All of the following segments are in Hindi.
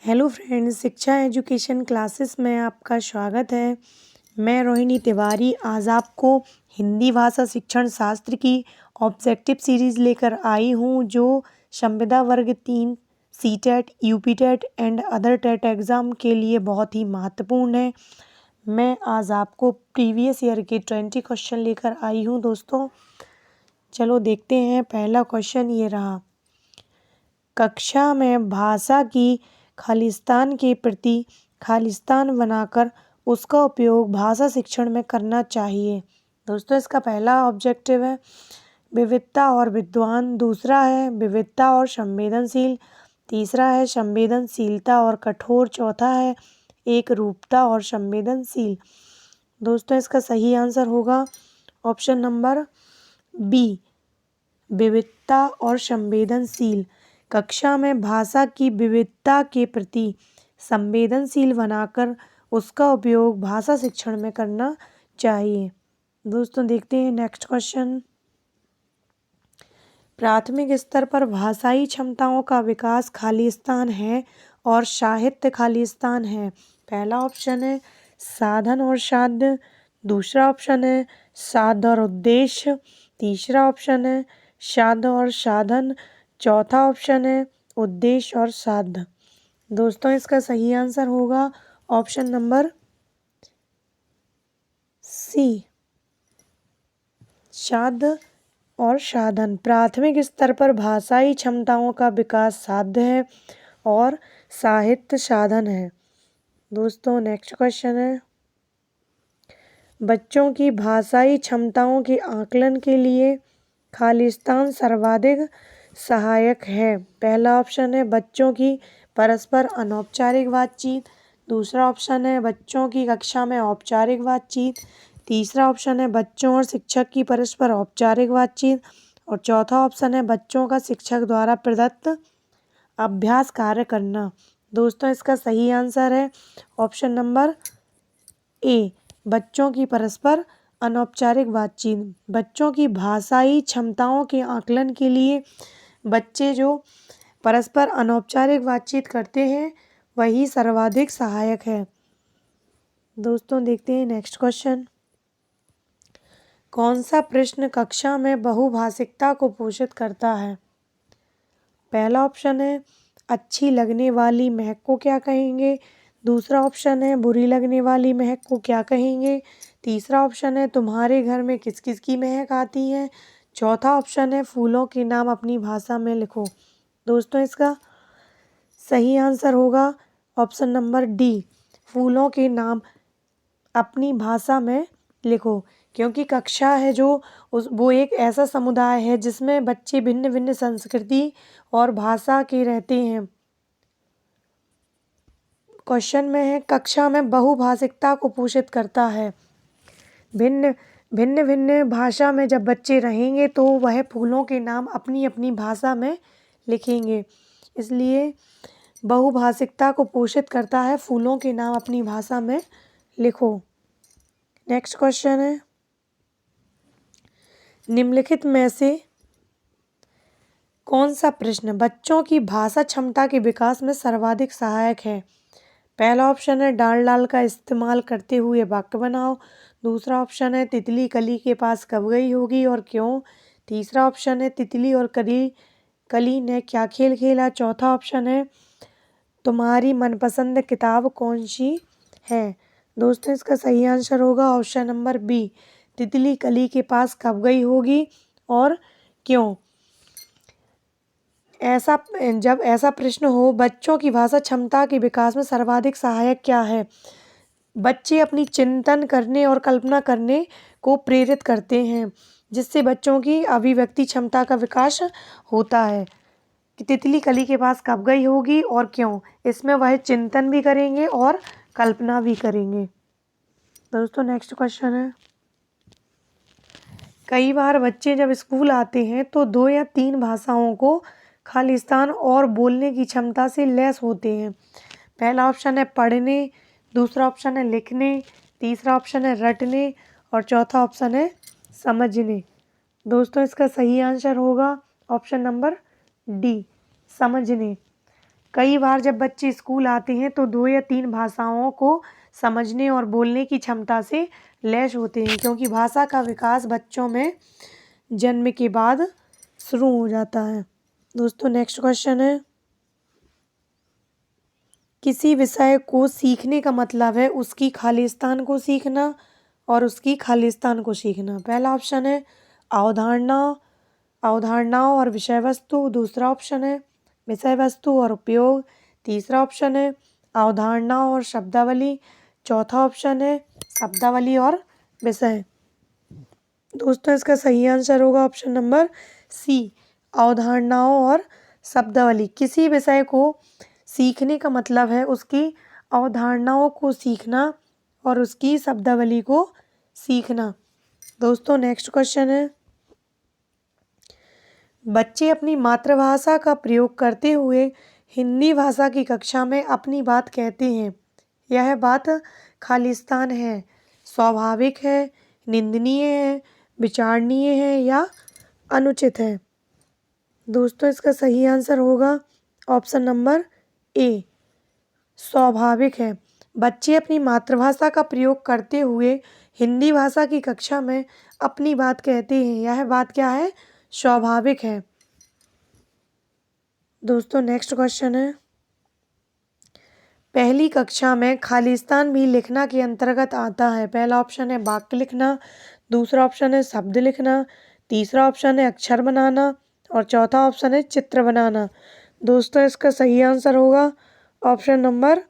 हेलो फ्रेंड्स, शिक्षा एजुकेशन क्लासेस में आपका स्वागत है। मैं रोहिणी तिवारी आज आपको हिंदी भाषा शिक्षण शास्त्र की ऑब्जेक्टिव सीरीज़ लेकर आई हूँ, जो संविदा वर्ग 3 CTET, UPTET and other TET exam के लिए बहुत ही महत्वपूर्ण है। मैं आज आपको प्रीवियस ईयर के 20 क्वेश्चन लेकर आई हूँ दोस्तों। चलो देखते हैं। पहला क्वेश्चन ये रहा, कक्षा में भाषा की खालिस्तान के प्रति खालिस्तान बनाकर उसका उपयोग भाषा शिक्षण में करना चाहिए। दोस्तों, इसका पहला ऑब्जेक्टिव है विविधता और विद्वान, दूसरा है विविधता और संवेदनशील, तीसरा है संवेदनशीलता और कठोर, चौथा है एक रूपता और संवेदनशील। दोस्तों, इसका सही आंसर होगा ऑप्शन नंबर बी, विविधता और संवेदनशील। कक्षा में भाषा की विविधता के प्रति संवेदनशील बनाकर उसका उपयोग भाषा शिक्षण में करना चाहिए। दोस्तों, देखते हैं नेक्स्ट क्वेश्चन। प्राथमिक स्तर पर भाषाई क्षमताओं का विकास खालिस्तान है और साहित्य खालिस्तान है। पहला ऑप्शन है साधन और साध्य, दूसरा ऑप्शन है साध्य और उद्देश्य, तीसरा ऑप्शन है साध्य और साधन, चौथा ऑप्शन है उद्देश्य और साध्य। दोस्तों, इसका सही आंसर होगा ऑप्शन नंबर सी, साध्य और साधन। प्राथमिक स्तर पर भाषाई क्षमताओं का विकास साध्य है और साहित्य साधन है। दोस्तों, नेक्स्ट क्वेश्चन है, बच्चों की भाषाई क्षमताओं के आकलन के लिए खालिस्तान सर्वाधिक सहायक है। पहला ऑप्शन है बच्चों की परस्पर अनौपचारिक बातचीत, दूसरा ऑप्शन है बच्चों की कक्षा में औपचारिक बातचीत, तीसरा ऑप्शन है बच्चों और शिक्षक की परस्पर औपचारिक बातचीत और चौथा ऑप्शन है बच्चों का शिक्षक द्वारा प्रदत्त अभ्यास कार्य करना। दोस्तों, इसका सही आंसर है ऑप्शन नंबर ए, बच्चों की परस्पर अनौपचारिक बातचीत। बच्चों की भाषाई क्षमताओं के आकलन के लिए बच्चे जो परस्पर अनौपचारिक बातचीत करते हैं वही सर्वाधिक सहायक है। दोस्तों, देखते हैं नेक्स्ट क्वेश्चन। कौन सा प्रश्न कक्षा में बहुभाषिकता को पोषित करता है? पहला ऑप्शन है अच्छी लगने वाली महक को क्या कहेंगे, दूसरा ऑप्शन है बुरी लगने वाली महक को क्या कहेंगे, तीसरा ऑप्शन है तुम्हारे घर में किस किस की महक आती है, चौथा ऑप्शन है फूलों के नाम अपनी भाषा में लिखो। दोस्तों, इसका सही आंसर होगा ऑप्शन नंबर डी, फूलों के नाम अपनी भाषा में लिखो। क्योंकि कक्षा है जो वो एक ऐसा समुदाय है जिसमें बच्चे भिन्न भिन्न संस्कृति और भाषा के रहते हैं। क्वेश्चन में है कक्षा में बहुभाषिकता को पोषित करता है। भिन्न भिन्न भिन्न भाषा में जब बच्चे रहेंगे तो वह फूलों के नाम अपनी अपनी भाषा में लिखेंगे, इसलिए बहुभाषिकता को पोषित करता है। फूलों के नाम अपनी भाषा में लिखो। नेक्स्ट क्वेश्चन है, निम्नलिखित में से कौन सा प्रश्न बच्चों की भाषा क्षमता के विकास में सर्वाधिक सहायक है? पहला ऑप्शन है डाल डाल का इस्तेमाल करते हुए वाक्य बनाओ, दूसरा ऑप्शन है तितली कली के पास कब गई होगी और क्यों, तीसरा ऑप्शन है तितली और कली ने क्या खेल खेला, चौथा ऑप्शन है तुम्हारी मनपसंद किताब कौन सी है। दोस्तों, इसका सही आंसर होगा ऑप्शन नंबर बी, तितली कली के पास कब गई होगी और क्यों। जब ऐसा प्रश्न हो बच्चों की भाषा क्षमता के विकास में सर्वाधिक सहायक क्या है, बच्चे अपनी चिंतन करने और कल्पना करने को प्रेरित करते हैं, जिससे बच्चों की अभिव्यक्ति क्षमता का विकास होता है। कि तितली कली के पास कब गई होगी और क्यों, इसमें वह चिंतन भी करेंगे और कल्पना भी करेंगे। दोस्तों, नेक्स्ट क्वेश्चन है, कई बार बच्चे जब स्कूल आते हैं तो 2 या 3 भाषाओं को खालिस्तान और बोलने की क्षमता से लैस होते हैं। पहला ऑप्शन है पढ़ने, दूसरा ऑप्शन है लिखने, तीसरा ऑप्शन है रटने और चौथा ऑप्शन है समझने। दोस्तों, इसका सही आंसर होगा ऑप्शन नंबर डी, समझने। कई बार जब बच्चे स्कूल आते हैं तो 2 या 3 भाषाओं को समझने और बोलने की क्षमता से लैस होते हैं, क्योंकि भाषा का विकास बच्चों में जन्म के बाद शुरू हो जाता है। दोस्तों नेक्स्ट क्वेश्चन है, किसी विषय को सीखने का मतलब है उसकी खालिस्तान को सीखना और उसकी खालिस्तान को सीखना। पहला ऑप्शन है अवधारणाओं और विषय वस्तु। दूसरा ऑप्शन है विषय वस्तु और उपयोग। तीसरा ऑप्शन है अवधारणाओं और शब्दावली। चौथा ऑप्शन है शब्दावली और विषय। दोस्तों इसका सही आंसर होगा ऑप्शन नंबर सी, अवधारणाओं और शब्दावली। किसी विषय को सीखने का मतलब है उसकी अवधारणाओं को सीखना और उसकी शब्दावली को सीखना। दोस्तों नेक्स्ट क्वेश्चन है, बच्चे अपनी मातृभाषा का प्रयोग करते हुए हिंदी भाषा की कक्षा में अपनी बात कहते हैं। यह बात खालिस्तान है, स्वाभाविक है, निंदनीय है, विचारणीय है या अनुचित है। दोस्तों इसका सही आंसर होगा ऑप्शन नंबर ए, स्वाभाविक है। बच्चे अपनी मातृभाषा का प्रयोग करते हुए हिंदी भाषा की कक्षा में अपनी बात कहते हैं। यह बात क्या है? स्वाभाविक है। दोस्तों नेक्स्ट क्वेश्चन है, पहली कक्षा में खालिस्तान भी लिखना के अंतर्गत आता है। पहला ऑप्शन है वाक्य लिखना, दूसरा ऑप्शन है शब्द लिखना, तीसरा ऑप्शन है अक्षर बनाना और चौथा ऑप्शन है चित्र बनाना। दोस्तों इसका सही आंसर होगा ऑप्शन नंबर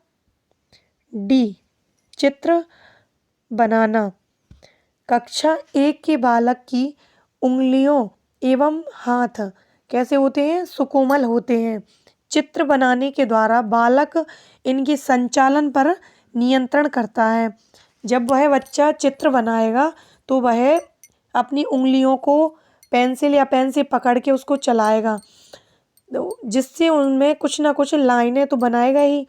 डी, चित्र बनाना। कक्षा 1 के बालक की उंगलियों एवं हाथ कैसे होते हैं? सुकोमल होते हैं। चित्र बनाने के द्वारा बालक इनके संचालन पर नियंत्रण करता है। जब वह बच्चा चित्र बनाएगा तो वह अपनी उंगलियों को पेंसिल या पेन से पकड़ के उसको चलाएगा, जिससे उनमें कुछ ना कुछ लाइनें तो बनाएगा ही,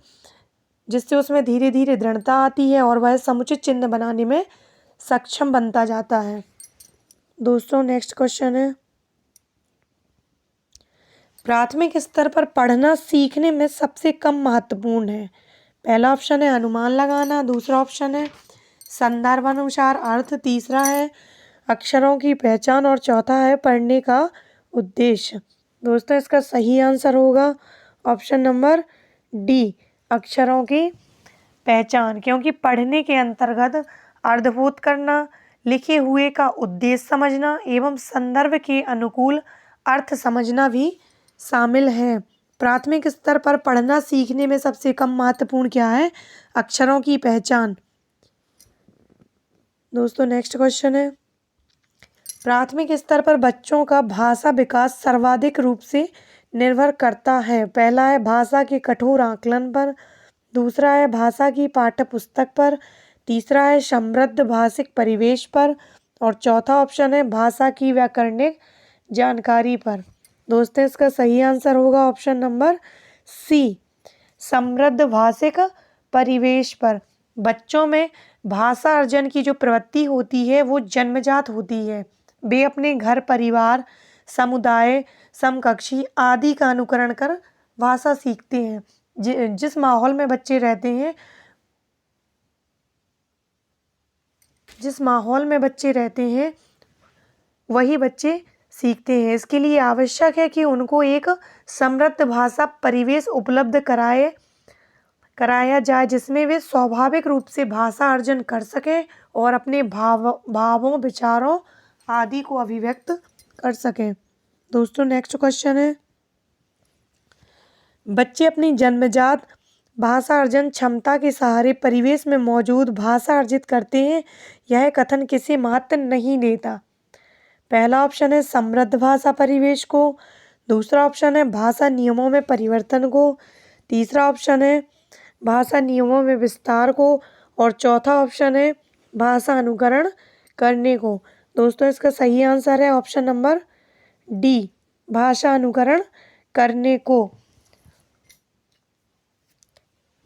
जिससे उसमें धीरे धीरे दृढ़ता आती है और वह समुचित चिन्ह बनाने में सक्षम बनता जाता है। दोस्तों नेक्स्ट क्वेश्चन है, प्राथमिक स्तर पर पढ़ना सीखने में सबसे कम महत्वपूर्ण है। पहला ऑप्शन है अनुमान लगाना, दूसरा ऑप्शन है संदर्भ अनुसार अर्थ, तीसरा है अक्षरों की पहचान और चौथा है पढ़ने का उद्देश्य। दोस्तों इसका सही आंसर होगा ऑप्शन नंबर डी, अक्षरों की पहचान, क्योंकि पढ़ने के अंतर्गत अर्थबोध करना, लिखे हुए का उद्देश्य समझना एवं संदर्भ के अनुकूल अर्थ समझना भी शामिल है। प्राथमिक स्तर पर पढ़ना सीखने में सबसे कम महत्वपूर्ण क्या है? अक्षरों की पहचान। दोस्तों नेक्स्ट क्वेश्चन है, प्राथमिक स्तर पर बच्चों का भाषा विकास सर्वाधिक रूप से निर्भर करता है। पहला है भाषा के कठोर आकलन पर, दूसरा है भाषा की पाठ्य पुस्तक पर, तीसरा है समृद्ध भाषिक परिवेश पर और चौथा ऑप्शन है भाषा की व्याकरणिक जानकारी पर। दोस्तों इसका सही आंसर होगा ऑप्शन नंबर सी, समृद्ध भाषिक परिवेश पर। बच्चों में भाषा अर्जन की जो प्रवृत्ति होती है वो जन्मजात होती है। वे अपने घर, परिवार, समुदाय, समकक्षी आदि का अनुकरण कर भाषा सीखते हैं। जिस माहौल में बच्चे रहते हैं, वही बच्चे सीखते हैं। इसके लिए आवश्यक है कि उनको एक समृद्ध भाषा परिवेश उपलब्ध कराया जाए, जिसमें वे स्वाभाविक रूप से भाषा अर्जन कर सकें और अपने भावों, विचारों आदि को अभिव्यक्त कर सकें। दोस्तों नेक्स्ट क्वेश्चन है, बच्चे अपनी जन्मजात भाषा अर्जन क्षमता के सहारे परिवेश में मौजूद भाषा अर्जित करते हैं। यह कथन किसे महत्व नहीं देता। पहला ऑप्शन है समृद्ध भाषा परिवेश को, दूसरा ऑप्शन है भाषा नियमों में परिवर्तन को, तीसरा ऑप्शन है भाषा नियमों में विस्तार को और चौथा ऑप्शन है भाषा अनुकरण करने को। दोस्तों इसका सही आंसर है ऑप्शन नंबर डी, भाषा अनुकरण करने को।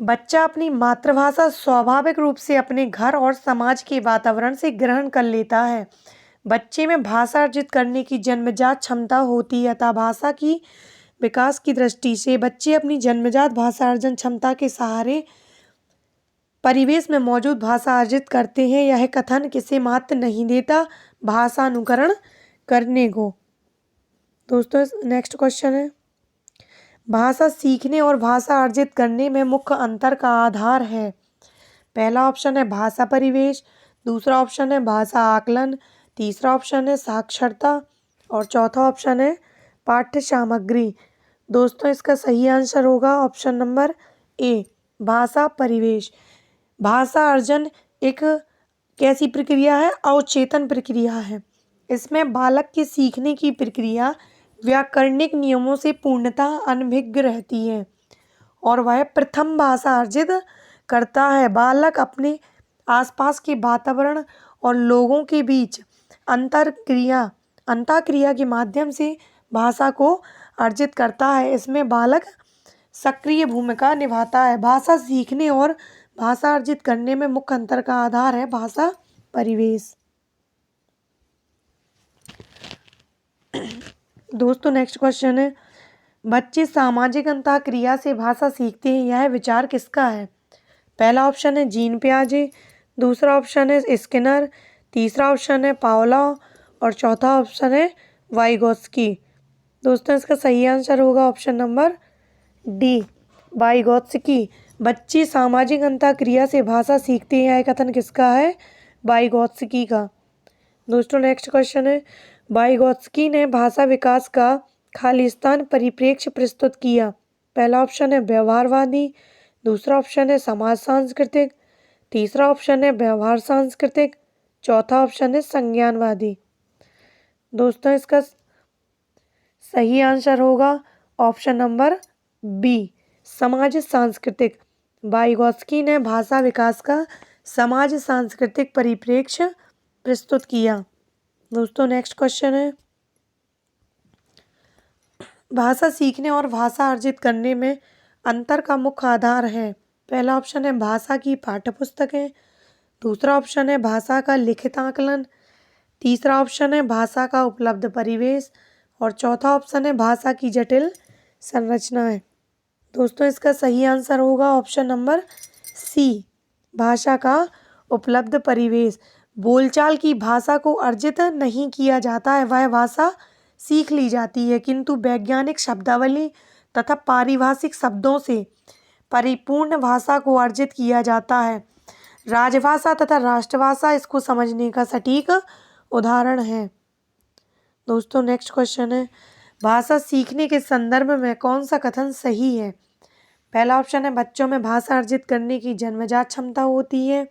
बच्चा अपनी मातृभाषा स्वाभाविक रूप से अपने घर और समाज के वातावरण से ग्रहण कर लेता है। बच्चे में भाषा अर्जित करने की जन्मजात क्षमता होती है, अतः भाषा की विकास की दृष्टि से बच्चे अपनी जन्मजात भाषा अर्जन क्षमता के सहारे परिवेश में मौजूद भाषा अर्जित करते हैं। यह कथन किसे महत्व नहीं देता भाषानुकरण करने को। दोस्तों नेक्स्ट क्वेश्चन है, भाषा सीखने और भाषा अर्जित करने में मुख्य अंतर का आधार है। पहला ऑप्शन है भाषा परिवेश, दूसरा ऑप्शन है भाषा आकलन, तीसरा ऑप्शन है साक्षरता और चौथा ऑप्शन है पाठ्य सामग्री। दोस्तों इसका सही आंसर होगा ऑप्शन नंबर ए, भाषा परिवेश। भाषा अर्जन एक कैसी प्रक्रिया है? अवचेतन प्रक्रिया है। इसमें बालक के सीखने की प्रक्रिया व्याकरणिक नियमों से पूर्णतः अनभिज्ञ रहती है और वह प्रथम भाषा अर्जित करता है। बालक अपने आसपास के वातावरण और लोगों के बीच अंतःक्रिया के माध्यम से भाषा को अर्जित करता है। इसमें बालक सक्रिय भूमिका निभाता है। भाषा सीखने और भाषा अर्जित करने में मुख्य अंतर का आधार है भाषा परिवेश। दोस्तों नेक्स्ट क्वेश्चन है, बच्चे सामाजिक अंतःक्रिया से भाषा सीखते हैं, यह विचार किसका है? पहला ऑप्शन है जीन पियाजे, दूसरा ऑप्शन है स्किनर, तीसरा ऑप्शन है पावला और चौथा ऑप्शन है वाइगोत्स्की। दोस्तों इसका सही आंसर होगा ऑप्शन नंबर डी, वाइगोत्स्की। बच्चे सामाजिक अंतःक्रिया से भाषा सीखते हैं, यह कथन किसका है? वाइगोत्स्की का। दोस्तों नेक्स्ट क्वेश्चन है, वाइगोत्स्की ने भाषा विकास का खालिस्तान परिप्रेक्ष्य प्रस्तुत किया। पहला ऑप्शन है व्यवहारवादी, दूसरा ऑप्शन है समाज सांस्कृतिक, तीसरा ऑप्शन है व्यवहार सांस्कृतिक, चौथा ऑप्शन है संज्ञानवादी। दोस्तों इसका सही आंसर होगा ऑप्शन नंबर बी, समाज सांस्कृतिक। वाइगोत्स्की ने भाषा विकास का समाज सांस्कृतिक परिप्रेक्ष्य प्रस्तुत किया। दोस्तों नेक्स्ट क्वेश्चन है, भाषा सीखने और भाषा अर्जित करने में अंतर का मुख्य आधार है। पहला ऑप्शन है भाषा की पाठ्यपुस्तकें, दूसरा ऑप्शन है भाषा का लिखित आकलन, तीसरा ऑप्शन है भाषा का उपलब्ध परिवेश और चौथा ऑप्शन है भाषा की जटिल संरचनाएं। दोस्तों इसका सही आंसर होगा ऑप्शन नंबर सी, भाषा का उपलब्ध परिवेश। बोलचाल की भाषा को अर्जित नहीं किया जाता है, वह भाषा सीख ली जाती है, किंतु वैज्ञानिक शब्दावली तथा पारिभाषिक शब्दों से परिपूर्ण भाषा को अर्जित किया जाता है। राजभाषा तथा राष्ट्रभाषा इसको समझने का सटीक उदाहरण है। दोस्तों नेक्स्ट क्वेश्चन है, भाषा सीखने के संदर्भ में कौन सा कथन सही है? पहला ऑप्शन है बच्चों में भाषा अर्जित करने की जन्मजात क्षमता होती है,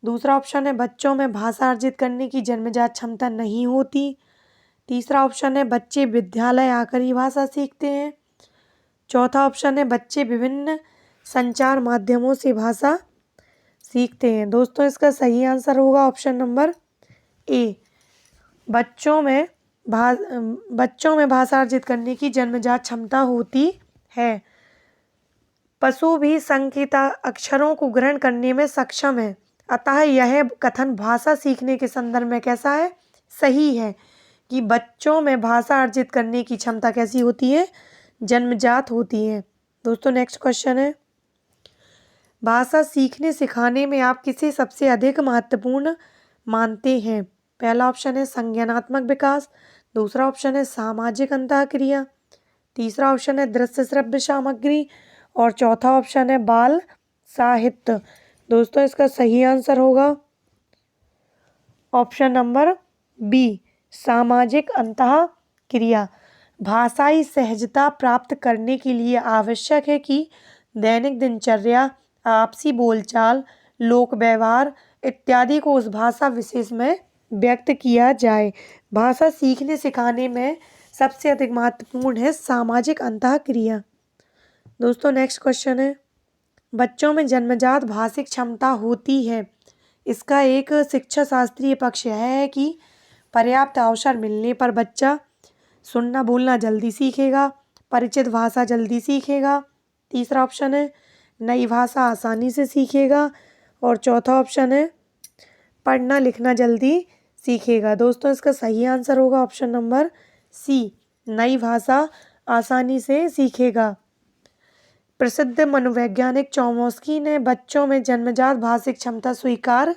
दूसरा ऑप्शन है बच्चों में भाषा अर्जित करने की जन्मजात क्षमता नहीं होती, तीसरा ऑप्शन है बच्चे विद्यालय आकर ही भाषा सीखते हैं, चौथा ऑप्शन है बच्चे विभिन्न संचार माध्यमों से भाषा सीखते हैं। दोस्तों इसका सही आंसर होगा ऑप्शन नंबर ए, बच्चों में भाषा अर्जित करने की जन्मजात क्षमता होती है। पशु भी संकेत अक्षरों को ग्रहण करने में सक्षम है, अतः यह कथन भाषा सीखने के संदर्भ में कैसा है? सही है कि बच्चों में भाषा अर्जित करने की क्षमता कैसी होती है? जन्मजात होती है। दोस्तों नेक्स्ट क्वेश्चन है, भाषा सीखने सिखाने में आप किसे सबसे अधिक महत्वपूर्ण मानते हैं? पहला ऑप्शन है संज्ञानात्मक विकास, दूसरा ऑप्शन है सामाजिक अंतःक्रिया, तीसरा ऑप्शन है दृश्य श्रव्य सामग्री और चौथा ऑप्शन है बाल साहित्य। दोस्तों इसका सही आंसर होगा ऑप्शन नंबर बी, सामाजिक अंतःक्रिया। भाषाई सहजता प्राप्त करने के लिए आवश्यक है कि दैनिक दिनचर्या, आपसी बोलचाल, लोक व्यवहार इत्यादि को उस भाषा विशेष में व्यक्त किया जाए। भाषा सीखने सिखाने में सबसे अधिक महत्वपूर्ण है सामाजिक अंतःक्रिया। दोस्तों नेक्स्ट क्वेश्चन है, बच्चों में जन्मजात भाषिक क्षमता होती है, इसका एक शिक्षा शास्त्रीय पक्ष यह है कि पर्याप्त अवसर मिलने पर बच्चा सुनना बोलना जल्दी सीखेगा, परिचित भाषा जल्दी सीखेगा, तीसरा ऑप्शन है नई भाषा आसानी से सीखेगा और चौथा ऑप्शन है पढ़ना लिखना जल्दी सीखेगा। दोस्तों इसका सही आंसर होगा ऑप्शन नंबर सी, नई भाषा आसानी से सीखेगा। प्रसिद्ध मनोवैज्ञानिक चॉम्स्की ने बच्चों में जन्मजात भाषिक क्षमता स्वीकार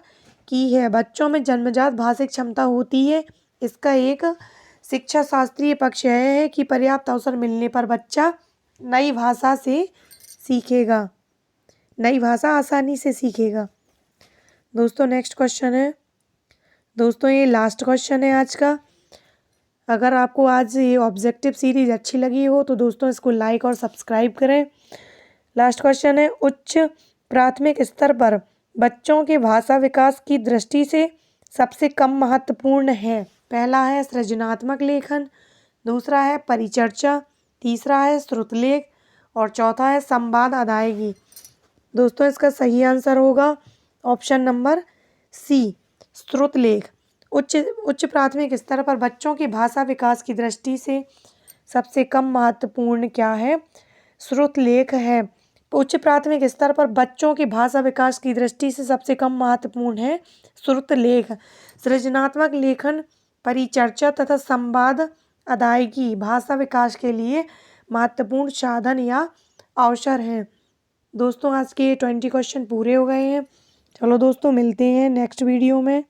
की है। बच्चों में जन्मजात भाषिक क्षमता होती है। इसका एक शिक्षा शास्त्रीय पक्ष यह है कि पर्याप्त अवसर मिलने पर बच्चा नई भाषा से सीखेगा, नई भाषा आसानी से सीखेगा। दोस्तों नेक्स्ट क्वेश्चन है, दोस्तों ये लास्ट क्वेश्चन है आज का। अगर आपको आज ये ऑब्जेक्टिव सीरीज अच्छी लगी हो तो दोस्तों इसको लाइक और सब्सक्राइब करें। लास्ट क्वेश्चन है, उच्च प्राथमिक स्तर पर बच्चों के भाषा विकास की दृष्टि से सबसे कम महत्वपूर्ण है। पहला है सृजनात्मक लेखन, दूसरा है परिचर्चा, तीसरा है श्रुतलेख और चौथा है संवाद अदायगी। दोस्तों इसका सही आंसर होगा ऑप्शन नंबर सी, श्रुतलेख। उच्च प्राथमिक स्तर पर बच्चों की भाषा विकास की दृष्टि से सबसे कम महत्वपूर्ण क्या है? श्रुतलेख है। उच्च प्राथमिक स्तर पर बच्चों की भाषा विकास की दृष्टि से सबसे कम महत्वपूर्ण है श्रुतलेख। सृजनात्मक लेखन, परिचर्चा तथा संवाद अदायगी भाषा विकास के लिए महत्वपूर्ण साधन या अवसर हैं। दोस्तों आज के 20 क्वेश्चन पूरे हो गए हैं। चलो दोस्तों मिलते हैं नेक्स्ट वीडियो में।